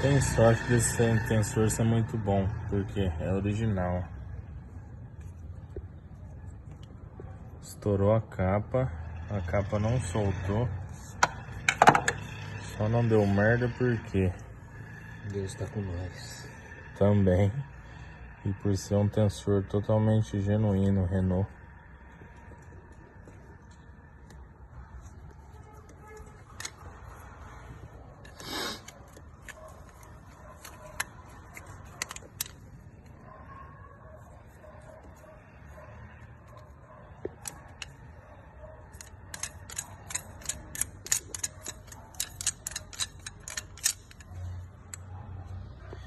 tem sorte desse tensor ser muito bom, porque é original. Estourou a capa não soltou. Só não deu merda porque Deus tá com nós. também, e por ser um tensor totalmente genuíno Renault.